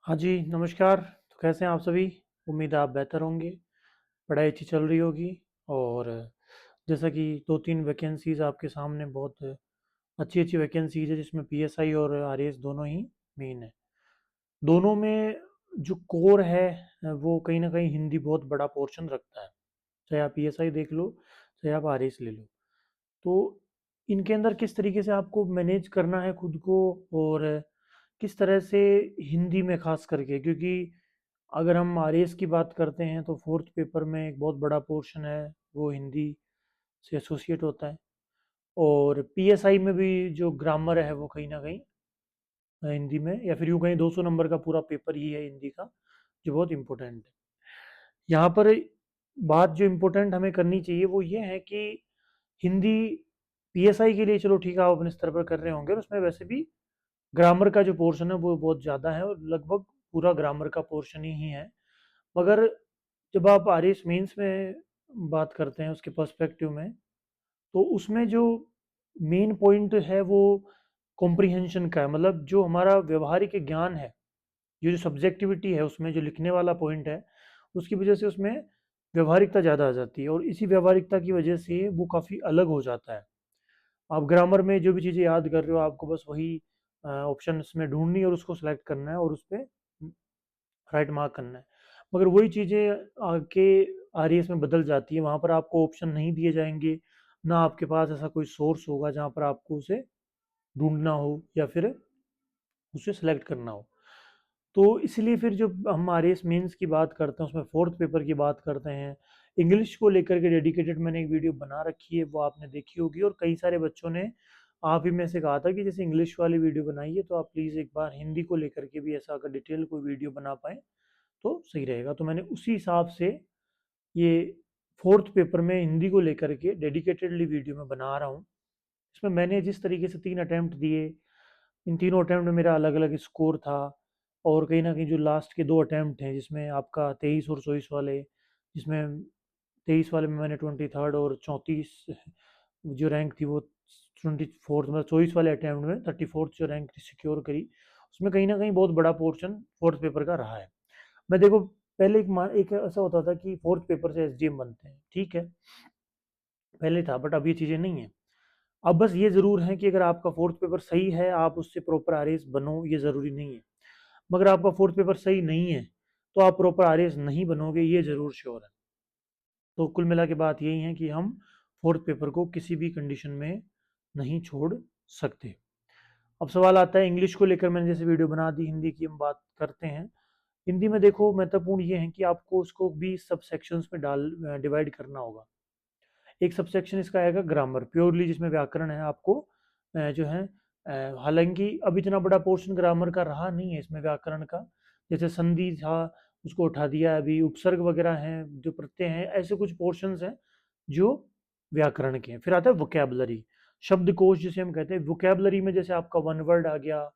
हाँ जी, नमस्कार। तो कैसे हैं आप सभी? उम्मीद है आप बेहतर होंगे, पढ़ाई अच्छी चल रही होगी और जैसा कि 2-3 वैकेंसीज़ आपके सामने बहुत अच्छी-अच्छी वैकेंसीज़ है जिसमें पीएसआई और आरएएस दोनों ही मेन है। दोनों में जो कोर है वो कहीं न कहीं हिंदी बहुत बड़ा पोर्शन रखता है। चाहे आप पीएसआई देख लो, चाहे आप आरएएस ले लो। तो इनके अंदर किस तरीके से आपको मैनेज करना है खुद को और किस तरह से हिंदी में ख़ास करके क्योंकि अगर हम आरएएस की बात करते हैं तो फोर्थ पेपर में एक बहुत बड़ा पोर्शन है वो हिंदी से एसोसिएट होता है और पीएसआई में भी जो ग्रामर है वो कहीं ना कहीं हिंदी में या फिर यूँ कहीं 200 नंबर का पूरा पेपर ही है हिंदी का जो बहुत इम्पोर्टेंट है। यहाँ पर बात जो इम्पोर्टेंट हमें करनी चाहिए वो ये है कि हिंदी पीएसआई के लिए चलो ठीक है आप अपने स्तर पर कर रहे होंगे और उसमें वैसे भी ग्रामर का जो पोर्शन है वो बहुत ज़्यादा है और लगभग पूरा ग्रामर का पोर्शन ही है। मगर जब आप आरएएस मेंस में बात करते हैं उसके पर्सपेक्टिव में तो उसमें जो मेन पॉइंट है वो कॉम्प्रिहेंशन का है, मतलब जो हमारा व्यवहारिक ज्ञान है, ये जो सब्जेक्टिविटी है उसमें जो लिखने वाला पॉइंट है उसकी वजह से उसमें व्यवहारिकता ज़्यादा आ जाती है और इसी व्यवहारिकता की वजह से वो काफ़ी अलग हो जाता है। आप ग्रामर में जो भी चीज़ें याद कर रहे हो आपको बस वही ऑप्शंस में ढूंढनी है और उसको सेलेक्ट करना है और उस पर राइट मार्क करना है। मगर वही चीज़ें आके आरएएस में बदल जाती है, वहाँ पर आपको ऑप्शन नहीं दिए जाएंगे, ना आपके पास ऐसा कोई सोर्स होगा जहाँ पर आपको उसे ढूंढना हो या फिर उसे सेलेक्ट करना हो। तो इसलिए फिर जब हम आरएएस मेंस की बात करते हैं उसमें फोर्थ पेपर की बात करते हैं, इंग्लिश को लेकर के डेडिकेटेड मैंने एक वीडियो बना रखी है वो आपने देखी होगी और कई सारे बच्चों ने आप ही में से कहा था कि जैसे इंग्लिश वाली वीडियो बनाइए तो आप प्लीज़ एक बार हिंदी को लेकर के भी ऐसा अगर डिटेल कोई वीडियो बना पाए तो सही रहेगा। तो मैंने उसी हिसाब से ये फोर्थ पेपर में हिंदी को लेकर के डेडिकेटेडली वीडियो में बना रहा हूँ। इसमें मैंने जिस तरीके से 3 अटेम्प्ट दिए, इन तीनों अटेम्प्ट में मेरा अलग अलग स्कोर था और कहीं ना कहीं जो लास्ट के 2 अटेम्प्ट हैं जिसमें आपका 23 और 24 वाले, जिसमें 23 वाले में मैंने 23rd और 34 जो रैंक थी वो 24th, मतलब 24 वाले अटेम्प्ट में 34th जो रैंक सिक्योर करी, उसमें कहीं ना कहीं बहुत बड़ा पोर्शन फोर्थ पेपर का रहा है। मैं देखो पहले एक ऐसा होता था कि फोर्थ पेपर से एसडीएम बनते हैं, ठीक है, पहले था बट अब ये चीज़ें नहीं है। अब बस ये ज़रूर है कि अगर आपका फोर्थ पेपर सही है आप उससे प्रॉपर आरएएस बनो, ये ज़रूरी नहीं है। मगर आपका फोर्थ पेपर सही नहीं है तो आप प्रॉपर आरएएस नहीं बनोगे, ये ज़रूर श्योर है। तो कुल मिला के बात यही है कि हम फोर्थ पेपर को किसी भी कंडीशन में नहीं छोड़ सकते। अब सवाल आता है इंग्लिश को लेकर, मैंने जैसे वीडियो बना दी, हिंदी की हम बात करते हैं। हिंदी में देखो महत्वपूर्ण ये है कि आपको उसको भी सब सेक्शंस में डिवाइड करना होगा। एक सब सेक्शन इसका आएगा ग्रामर प्योरली जिसमें व्याकरण है, आपको जो है हालांकि अब इतना बड़ा पोर्शन ग्रामर का रहा नहीं है इसमें व्याकरण का, जैसे संधि था उसको उठा दिया, अभी उपसर्ग वगैरह हैं, जो प्रत्यय हैं, ऐसे कुछ पोर्शंस हैं जो व्याकरण के हैं। फिर आता है वोकेबलरी, शब्दकोश जिसे हम कहते हैं। वोकेबलरी में जैसे आपका वन वर्ड आ गया,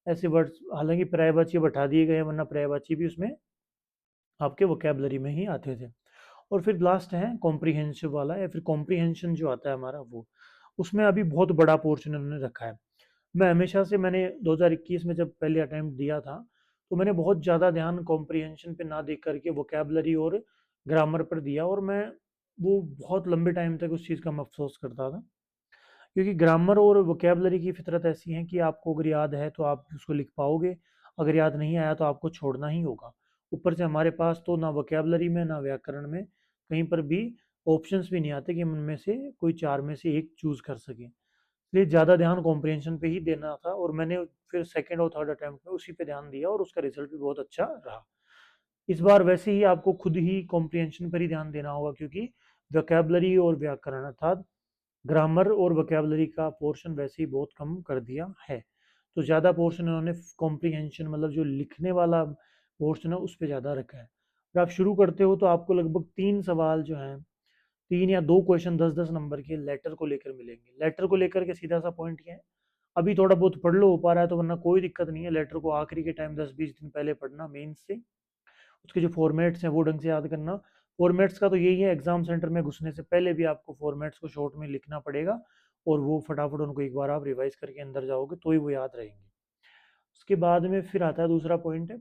ऐसे वर्ड्स, हालांकि पर्यायवाची बैठा दिए गए हैं वरना पर्यायवाची भी उसमें आपके वोकेबलरी में ही आते थे। और फिर लास्ट है कॉम्प्रिहेंसिव वाला या फिर कॉम्प्रिहेंशन जो आता है हमारा वो, उसमें अभी बहुत बड़ा पोर्शन उन्होंने रखा है। मैं हमेशा से, मैंने 2021 में जब पहले अटेम्प्ट दिया था तो मैंने बहुत ज़्यादा ध्यान कॉम्प्रिहेंशन पे ना देख करके वोकेबलरी और ग्रामर पर दिया और मैं वो बहुत लंबे टाइम तक उस चीज़ का मैं अफसोस करता था, क्योंकि ग्रामर और वोकेबलरी की फितरत ऐसी है कि आपको अगर याद है तो आप उसको लिख पाओगे, अगर याद नहीं आया तो आपको छोड़ना ही होगा। ऊपर से हमारे पास तो ना वोकेबलरी में ना व्याकरण में कहीं पर भी ऑप्शंस भी नहीं आते कि हम उनमें से कोई चार में से एक चूज कर सकें। इसलिए ज़्यादा ध्यान कॉम्प्रिहेंशन पे ही देना था और मैंने फिर सेकेंड और थर्ड अटेम्प्ट में उसी पे ध्यान दिया और उसका रिजल्ट भी बहुत अच्छा रहा। इस बार वैसे ही आपको खुद ही कॉम्प्रिहेंशन पर ही ध्यान देना होगा, क्योंकि वोकेबलरी और व्याकरण अर्थात ग्रामर और वोकेबलरी का पोर्शन वैसे ही बहुत कम कर दिया है। तो ज़्यादा पोर्शन उन्होंने कॉम्प्रिहेंशन मतलब जो लिखने वाला पोर्शन है उस पर ज़्यादा रखा है। जब आप शुरू करते हो तो आपको लगभग 3 सवाल जो हैं, 3 या 2 क्वेश्चन 10-10 नंबर के लेटर को लेकर मिलेंगे। लेटर को लेकर के सीधा सा पॉइंट ये है, अभी थोड़ा बहुत पढ़ लो हो पा रहा है तो, वरना कोई दिक्कत नहीं है, लेटर को आखिरी के टाइम 10-20 दिन पहले पढ़ना मेंस से, उसके जो फॉर्मेट्स हैं वो ढंग से याद करना। फॉर्मेट्स का तो यही है, एग्जाम सेंटर में घुसने से पहले भी आपको फॉर्मेट्स को शॉर्ट में लिखना पड़ेगा और वो फटाफट उनको एक बार आप रिवाइज करके अंदर जाओगे तो ही वो याद रहेंगे। उसके बाद में फिर आता है दूसरा पॉइंट है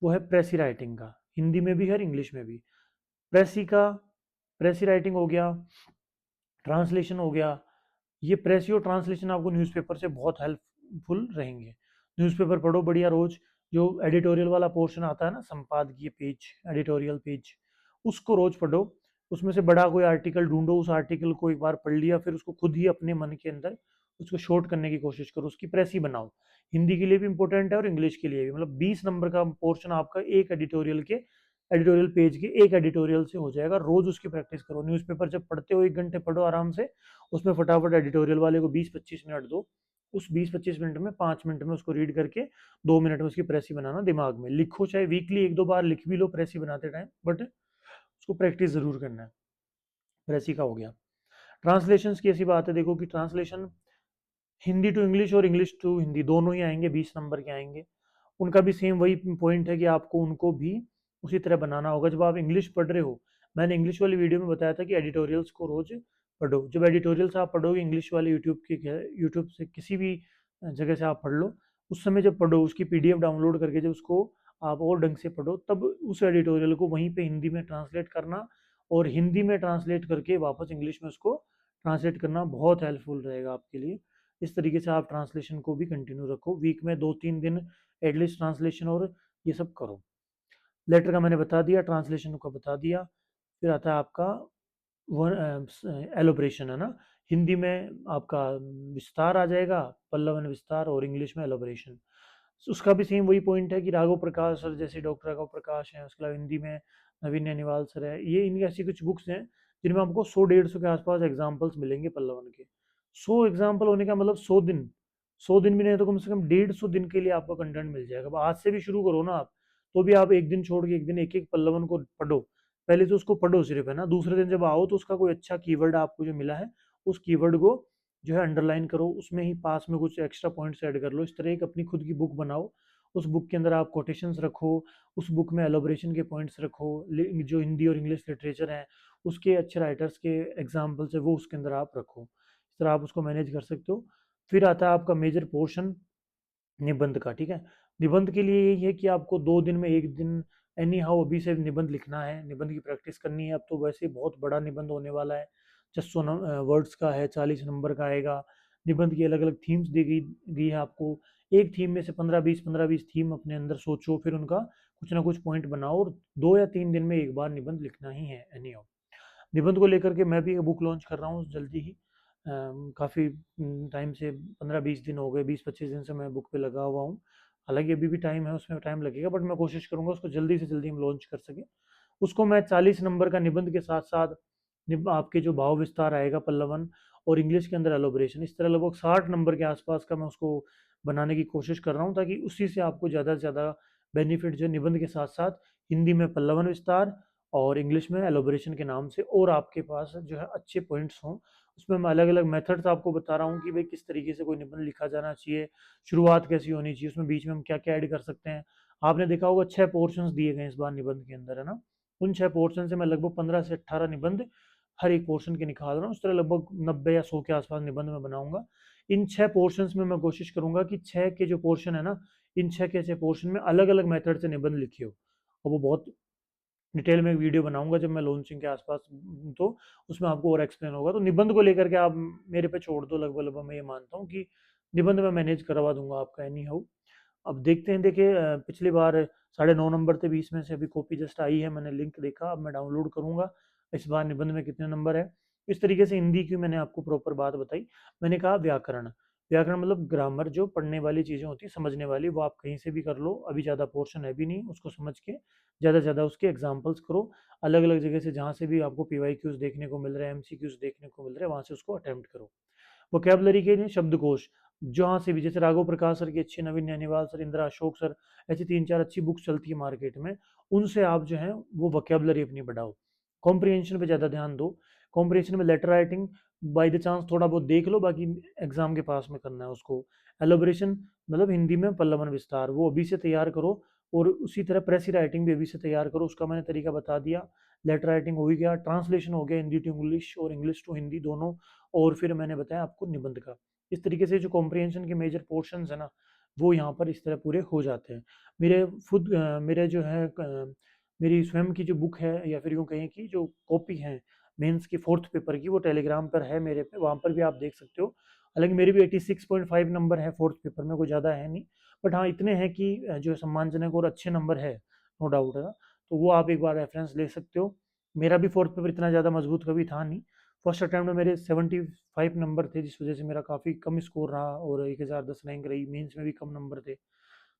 वो है प्रेसी राइटिंग का, हिंदी में भी है और इंग्लिश में भी। प्रेसी का, प्रेसी राइटिंग हो गया, ट्रांसलेशन हो गया। ये प्रेसी और ट्रांसलेशन आपको न्यूज़पेपर से बहुत हेल्पफुल रहेंगे। न्यूज़पेपर पढ़ो बढ़िया रोज, जो एडिटोरियल वाला पोर्शन आता है ना, संपादकीय पेज, एडिटोरियल पेज, उसको रोज पढ़ो। उसमें से बड़ा कोई आर्टिकल ढूंढो, उस आर्टिकल को एक बार पढ़ लिया, फिर उसको खुद ही अपने मन के अंदर उसको शॉर्ट करने की कोशिश करो, उसकी प्रेसी बनाओ। हिंदी के लिए भी इंपॉर्टेंट है और इंग्लिश के लिए भी। मतलब 20 नंबर का पोर्शन आपका एक एडिटोरियल के, एडिटोरियल पेज के एक एडिटोरियल से हो जाएगा। रोज उसकी प्रैक्टिस करो। न्यूज़पेपर जब पढ़ते हो 1 घंटे पढ़ो आराम से, उसमें फटाफट एडिटोरियल वाले को 20-25 मिनट दो। उस 20-25 मिनट में 5 मिनट में उसको रीड करके 2 मिनट में उसकी प्रेसी बनाना दिमाग में लिखो। चाहे वीकली 1-2 बार लिख भी लो प्रेसी बनाते टाइम, बट उसको प्रैक्टिस जरूर करना है। प्रेसी का हो गया। ट्रांसलेशन की ऐसी बात है, देखो कि ट्रांसलेशन हिंदी टू इंग्लिश और इंग्लिश टू हिंदी दोनों ही आएंगे, 20 नंबर के आएंगे। उनका भी सेम वही पॉइंट है कि आपको उनको भी उसी तरह बनाना होगा। जब आप इंग्लिश पढ़ रहे हो, मैंने इंग्लिश वाली वीडियो में बताया था कि एडिटोरियल्स को रोज पढ़ो। जब एडिटोरियल्स आप पढ़ोगे इंग्लिश वाले यूट्यूब से किसी भी जगह से आप पढ़ लो, उस समय जब पढ़ो उसकी पीडीएफ डाउनलोड करके जब उसको आप और ढंग से पढ़ो, तब उस एडिटोरियल को वहीं पे हिंदी में ट्रांसलेट करना, और हिंदी में ट्रांसलेट करके वापस इंग्लिश में उसको ट्रांसलेट करना बहुत हेल्पफुल रहेगा आपके लिए। इस तरीके से आप ट्रांसलेशन को भी कंटिन्यू रखो, वीक में 2-3 दिन एटलीस्ट ट्रांसलेशन और ये सब करो। लेटर का मैंने बता दिया, ट्रांसलेशन का बता दिया। फिर आता है आपका एलोब्रेशन, है ना। हिंदी में आपका विस्तार आ जाएगा, पल्लवन विस्तार, और इंग्लिश में एलोब्रेशन। उसका भी सेम वही पॉइंट है कि राघव प्रकाश सर जैसे डॉक्टर राघव प्रकाश हैं, उसके अलावा हिंदी में नवीन अनिवाल सर है, ये इनकी ऐसी कुछ बुक्स हैं जिनमें आपको 100-150 के आसपास एग्जाम्पल्स मिलेंगे पल्लवन के। 100 एग्जाम्पल होने का मतलब 100 दिन। 100 दिन भी नहीं तो कम से कम 150 दिन के लिए आपको कंटेंट मिल जाएगा। अब आज से भी शुरू करो ना आप, तो भी आप एक दिन छोड़ के एक दिन एक एक पल्लवन को पढ़ो। पहले तो उसको पढ़ो सिर्फ, है ना। दूसरे दिन जब आओ तो उसका कोई अच्छा कीवर्ड आपको जो मिला है, उस कीवर्ड को जो है अंडरलाइन करो, उसमें ही पास में कुछ एक्स्ट्रा पॉइंट्स ऐड कर लो। इस तरह एक अपनी खुद की बुक बनाओ। उस बुक के अंदर आप कोटेशंस रखो, उस बुक में एलोब्रेशन के पॉइंट्स रखो, जो हिंदी और इंग्लिश लिटरेचर है उसके अच्छे राइटर्स के एग्जाम्पल्स है वो उसके अंदर आप रखो। इस तरह आप उसको मैनेज कर सकते हो। फिर आता है आपका मेजर पोर्शन निबंध का, ठीक है। निबंध के लिए यही है कि आपको 2 दिन में एक दिन एनी हाउ अभी से निबंध लिखना है, निबंध की प्रैक्टिस करनी है। अब तो वैसे ही बहुत बड़ा निबंध होने वाला है, 600 वर्ड्स का है, 40 नंबर का आएगा। निबंध की अलग अलग थीम्स दी गई है आपको। एक थीम में से 15-20 थीम अपने अंदर सोचो, फिर उनका कुछ ना कुछ पॉइंट बनाओ, और 2 या 3 दिन में एक बार निबंध लिखना ही है एनी हाउ। निबंध को लेकर के मैं भी एक बुक लॉन्च कर रहा हूँ जल्दी ही। काफ़ी टाइम से, 15-20 दिन हो गए, 20-25 दिन से मैं बुक पे लगा हुआ हूँ। हालांकि अभी भी टाइम है, उसमें टाइम लगेगा, बट मैं कोशिश करूंगा उसको जल्दी से जल्दी हम लॉन्च कर सकें। उसको मैं 40 नंबर का निबंध के साथ साथ आपके जो भाव विस्तार आएगा पल्लवन, और इंग्लिश के अंदर एलोब्रेशन, इस तरह लगभग 60 नंबर के आसपास का मैं उसको बनाने की कोशिश कर रहा हूँ, ताकि उसी से आपको ज़्यादा से ज़्यादा बेनिफिट जो निबंध के साथ साथ हिंदी में पल्लवन विस्तार और इंग्लिश में एलोब्रेशन के नाम से, और आपके पास जो है अच्छे पॉइंट्स हों। उसमें मैं अलग अलग मेथड्स आपको बता रहा हूँ कि भाई किस तरीके से कोई निबंध लिखा जाना चाहिए, शुरुआत कैसी होनी चाहिए, उसमें बीच में हम क्या क्या ऐड कर सकते हैं। आपने देखा होगा 6 पोर्शंस दिए गए इस बार निबंध के अंदर, है ना। उन 6 पोर्शन से मैं लगभग 15 से 18 निबंध हर एक पोर्शन के निकाल रहा हूँ। उस तरह लगभग 90 या 100 के आसपास निबंध में बनाऊंगा। इन 6 पोर्शंस में मैं कोशिश करूंगा कि 6 के जो पोर्शन है ना, इन 6 के 6 पोर्शन में अलग अलग मेथड से निबंध लिखिए हो, और वो बहुत डिटेल में एक वीडियो बनाऊंगा जब मैं लॉन्चिंग के आसपास, तो उसमें आपको और एक्सप्लेन होगा। तो निबंध को लेकर के आप मेरे पे छोड़ दो, लगभग लगभग मैं ये मानता हूँ कि निबंध में मैनेज करवा दूंगा आपका एनी हाउ। अब देखते हैं, देखिए पिछली बार 9.5 नंबर थे, 20 में से अभी कॉपी जस्ट आई है, मैंने लिंक देखा, अब मैं डाउनलोड करूंगा। इस बार निबंध में कितने नंबर है। इस तरीके से हिंदी की मैंने आपको प्रॉपर बात बताई। मैंने कहा व्याकरण, व्याकरण मतलब ग्रामर, जो पढ़ने वाली चीज़ें होती हैं, समझने वाली, वो आप कहीं से भी कर लो, अभी ज़्यादा पोर्शन है भी नहीं, उसको समझ के ज़्यादा से ज़्यादा उसके एग्जाम्पल्स करो। अलग अलग जगह से जहाँ से भी आपको पीवाईक्यूज देखने को मिल रहे हैं, एमसीक्यूज देखने को मिल रहे हैं, वहाँ से उसको अटेम्प्ट करो। वोकेबलरी के लिए शब्दकोश, जहाँ से भी, जैसे राघव प्रकाश सर की अच्छी, नवीन नैनीवाल सर, इंदिरा अशोक सर, ऐसी 3-4 अच्छी बुक्स चलती है मार्केट में, उनसे आप जो है वो वोकेबलरी अपनी बढ़ाओ। कॉम्प्रिहेंशन पे ज़्यादा ध्यान दो। कॉम्प्रिहेंशन में letter writing by the chance थोड़ा बहुत देख लो, बाकी एग्जाम के पास में करना है उसको। एलोब्रेशन मतलब हिंदी में पल्लवन विस्तार, वो अभी से तैयार करो, और उसी तरह प्रेसी राइटिंग भी अभी से तैयार करो, उसका मैंने तरीका बता दिया। लेटर राइटिंग हो ही गया, ट्रांसलेशन हो गया, हिंदी टू इंग्लिश और इंग्लिश टू हिंदी दोनों, और फिर मैंने बताया आपको निबंध का। इस तरीके से जो कॉम्प्रिहेंशन के मेजर पोर्शंस है ना, वो यहाँ पर इस तरह पूरे हो जाते हैं। मेरे खुद मेरे जो है मेरी स्वयं की जो बुक है, या फिर यूँ कहें कि जो कॉपी है मेंस की 4th पेपर की, वो टेलीग्राम पर है मेरे पे, वहाँ पर भी आप देख सकते हो। हालाँकि मेरी भी 86.5 नंबर है 4th पेपर में, कोई ज़्यादा है नहीं। बट हाँ, इतने हैं कि जो है सम्मानजनक और अच्छे नंबर है, नो डाउट है ना। तो वो आप एक बार रेफ़रेंस ले सकते हो। मेरा भी 4th पेपर इतना ज़्यादा मज़बूत कभी था नहीं। फर्स्ट अटेम्प्ट में मेरे 75 नंबर थे, जिस वजह से मेरा काफ़ी कम स्कोर रहा और 1010 रैंक रही। मेंस में भी कम नंबर थे।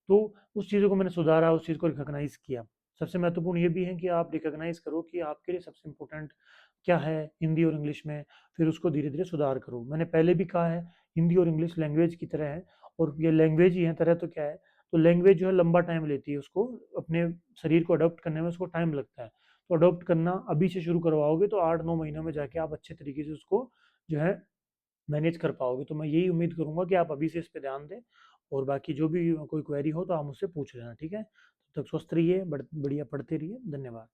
तो उस चीज़ों को मैंने सुधारा, उस चीज़ को रिकॉग्नाइज़ किया। सबसे महत्वपूर्ण ये भी है कि आप रिकॉग्नाइज़ करो कि आपके लिए सबसे इम्पोर्टेंट क्या है हिंदी और इंग्लिश में, फिर उसको धीरे-धीरे सुधार करो। मैंने पहले भी कहा है, हिंदी और इंग्लिश लैंग्वेज की तरह है, और ये लैंग्वेज ही है, तरह तो क्या है। तो लैंग्वेज जो है लंबा टाइम लेती है, उसको अपने शरीर को अडॉप्ट करने में उसको टाइम लगता है। तो अडॉप्ट करना अभी से शुरू करवाओगे तो 8-9 महीनों में जाके आप अच्छे तरीके से उसको जो है मैनेज कर पाओगे। तो मैं यही उम्मीद करूँगा कि आप अभी से इस पे ध्यान दें, और बाकी जो भी कोई क्वेरी हो तो आप मुझसे पूछ लेना, ठीक है? तब तक स्वस्थ रहिए, बढ़िया पढ़ते रहिए। धन्यवाद।